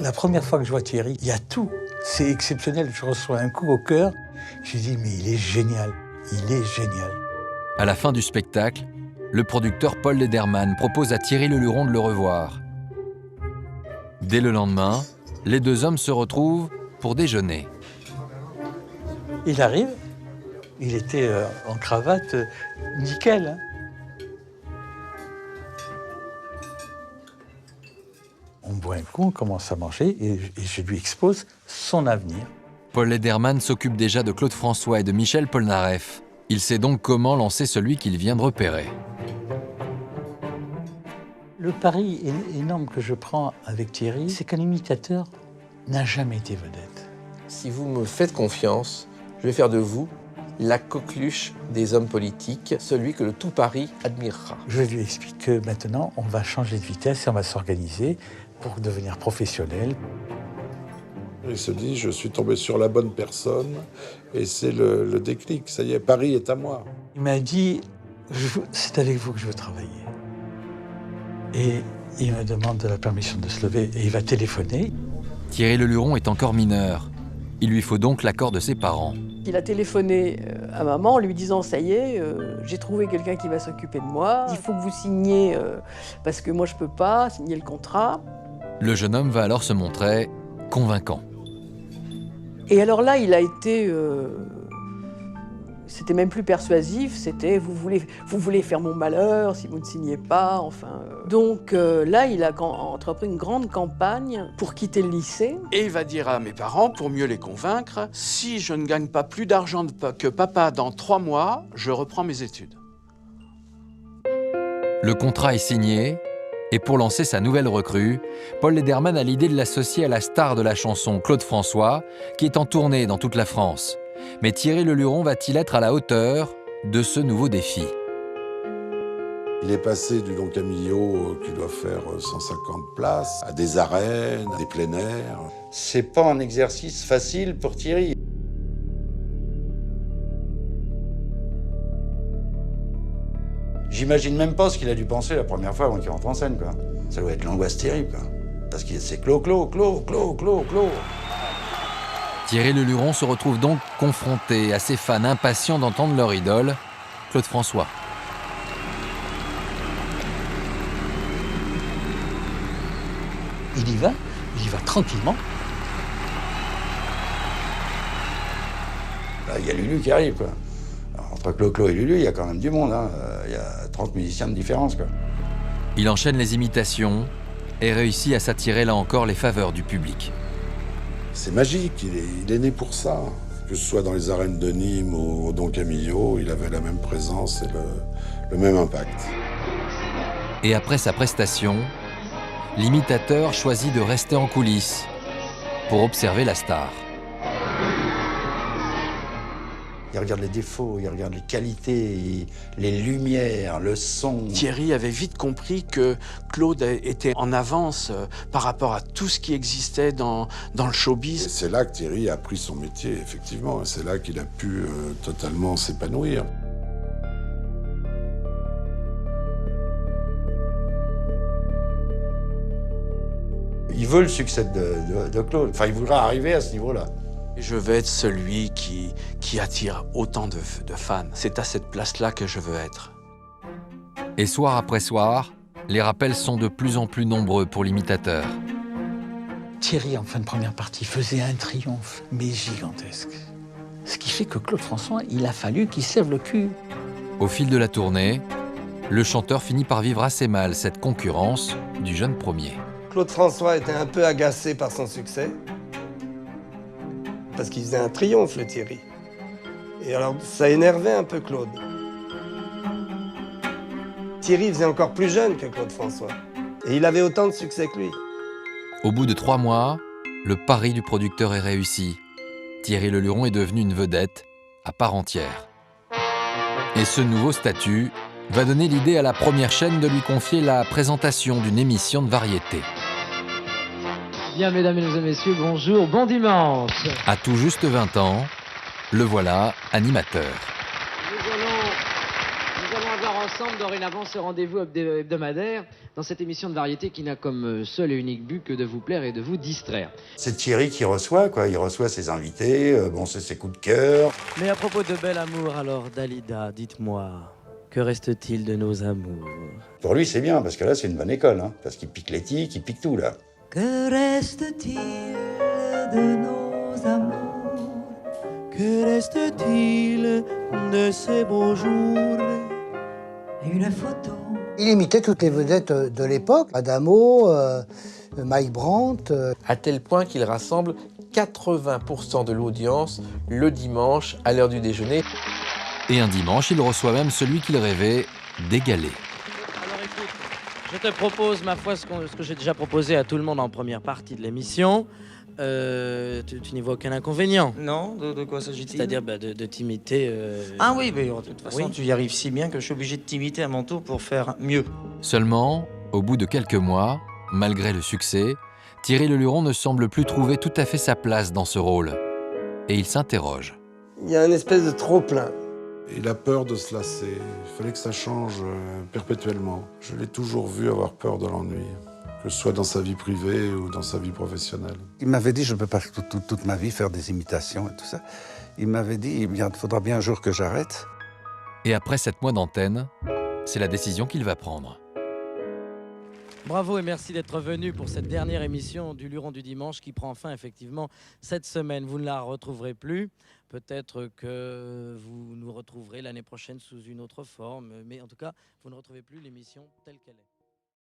La première fois que je vois Thierry, il y a tout. C'est exceptionnel, je reçois un coup au cœur. Je dis, mais il est génial, il est génial. À la fin du spectacle, le producteur Paul Lederman propose à Thierry Leluron de le revoir. Dès le lendemain, les deux hommes se retrouvent pour déjeuner. Il arrive, il était en cravate nickel. Hein. On boit un coup, on commence à manger et je lui expose son avenir. Paul Lederman s'occupe déjà de Claude François et de Michel Polnareff. Il sait donc comment lancer celui qu'il vient de repérer. Le pari énorme que je prends avec Thierry, c'est qu'un imitateur n'a jamais été vedette. Si vous me faites confiance, je vais faire de vous la coqueluche des hommes politiques, celui que le tout Paris admirera. Je lui explique que maintenant, on va changer de vitesse et on va s'organiser pour devenir professionnel. Il se dit, je suis tombé sur la bonne personne et c'est le déclic. Ça y est, Paris est à moi. Il m'a dit, c'est avec vous que je veux travailler. Et il me demande la permission de se lever et il va téléphoner. Thierry Leluron est encore mineur. Il lui faut donc l'accord de ses parents. Il a téléphoné à maman en lui disant « ça y est, j'ai trouvé quelqu'un qui va s'occuper de moi. Il faut que vous signiez, parce que moi je peux pas signer le contrat. » Le jeune homme va alors se montrer convaincant. Et alors là, il a été... c'était même plus persuasif, c'était vous voulez faire mon malheur si vous ne signez pas, enfin... Donc là, il a entrepris une grande campagne pour quitter le lycée. Et il va dire à mes parents, pour mieux les convaincre, si je ne gagne pas plus d'argent que papa dans 3 mois, je reprends mes études. Le contrat est signé, et pour lancer sa nouvelle recrue, Paul Lederman a l'idée de l'associer à la star de la chanson Claude François, qui est en tournée dans toute la France. Mais Thierry Leluron va-t-il être à la hauteur de ce nouveau défi? Il est passé du Don Camillo, qui doit faire 150 places, à des arènes, à des plein air. C'est pas un exercice facile pour Thierry. J'imagine même pas ce qu'il a dû penser la première fois avant qu'il rentre en scène, quoi. Ça doit être l'angoisse terrible, quoi. Parce que c'est Clos. Thierry Leluron se retrouve donc confronté à ses fans impatients d'entendre leur idole, Claude François. Il y va tranquillement. Là, il y a Lulu qui arrive, quoi. Alors, entre Clos et Lulu, il y a quand même du monde, hein. Il y a 30 musiciens de différence, quoi. Il enchaîne les imitations et réussit à s'attirer là encore les faveurs du public. C'est magique, il est né pour ça. Que ce soit dans les arènes de Nîmes ou au Don Camillo, il avait la même présence et le même impact. Et après sa prestation, l'imitateur choisit de rester en coulisses pour observer la star. Il regarde les défauts, il regarde les qualités, les lumières, le son. Thierry avait vite compris que Claude était en avance par rapport à tout ce qui existait dans le showbiz. Et c'est là que Thierry a appris son métier, effectivement. C'est là qu'il a pu totalement s'épanouir. Il veut le succès de Claude. Enfin, il voudra arriver à ce niveau-là. Je veux être celui qui attire autant de fans. C'est à cette place-là que je veux être. Et soir après soir, les rappels sont de plus en plus nombreux pour l'imitateur. Thierry, en fin de première partie, faisait un triomphe, mais gigantesque. Ce qui fait que Claude François, il a fallu qu'il se lève le cul. Au fil de la tournée, le chanteur finit par vivre assez mal cette concurrence du jeune premier. Claude François était un peu agacé par son succès. Parce qu'il faisait un triomphe, le Thierry. Et alors, ça énervait un peu Claude. Thierry faisait encore plus jeune que Claude François. Et il avait autant de succès que lui. Au bout de 3 mois, le pari du producteur est réussi. Thierry Leluron est devenu une vedette à part entière. Et ce nouveau statut va donner l'idée à la première chaîne de lui confier la présentation d'une émission de variété. Bien, mesdames et messieurs, bonjour, bon dimanche. À tout juste 20 ans, le voilà animateur. Nous allons avoir ensemble dorénavant ce rendez-vous hebdomadaire dans cette émission de variété qui n'a comme seul et unique but que de vous plaire et de vous distraire. C'est Thierry qui reçoit, quoi. Il reçoit ses invités, bon, c'est ses coups de cœur. Mais à propos de bel amour, alors Dalida, dites-moi, que reste-t-il de nos amours? Pour lui, c'est bien, parce que là, c'est une bonne école, hein, parce qu'il pique les tiques, il pique tout, là. Que reste-t-il de nos amours? Que reste-t-il de ces beaux jours? Une photo. Il imitait toutes les vedettes de l'époque, Adamo, Mike Brandt. À tel point qu'il rassemble 80% de l'audience le dimanche à l'heure du déjeuner. Et un dimanche, il reçoit même celui qu'il rêvait d'égaler. Alors écoute, je te propose, ma foi, ce que j'ai déjà proposé à tout le monde en première partie de l'émission. Tu n'y vois aucun inconvénient? Non, de quoi s'agit-il? C'est-à-dire de t'imiter. Ah oui, mais de toute façon, oui. tu y arrives si bien que je suis obligé de t'imiter à mon tour pour faire mieux. Seulement, au bout de quelques mois, malgré le succès, Thierry Leluron ne semble plus trouver tout à fait sa place dans ce rôle. Et il s'interroge. Il y a une espèce de trop-plein. Il a peur de se lasser. Il fallait que ça change perpétuellement. Je l'ai toujours vu avoir peur de l'ennui, que ce soit dans sa vie privée ou dans sa vie professionnelle. Il m'avait dit, je ne peux pas toute ma vie faire des imitations et tout ça. Il m'avait dit, il faudra bien un jour que j'arrête. Et après 7 mois d'antenne, c'est la décision qu'il va prendre. Bravo et merci d'être venu pour cette dernière émission du Luron du dimanche qui prend fin effectivement cette semaine. Vous ne la retrouverez plus. Peut-être que vous nous retrouverez l'année prochaine sous une autre forme. Mais en tout cas, vous ne retrouvez plus l'émission telle qu'elle est.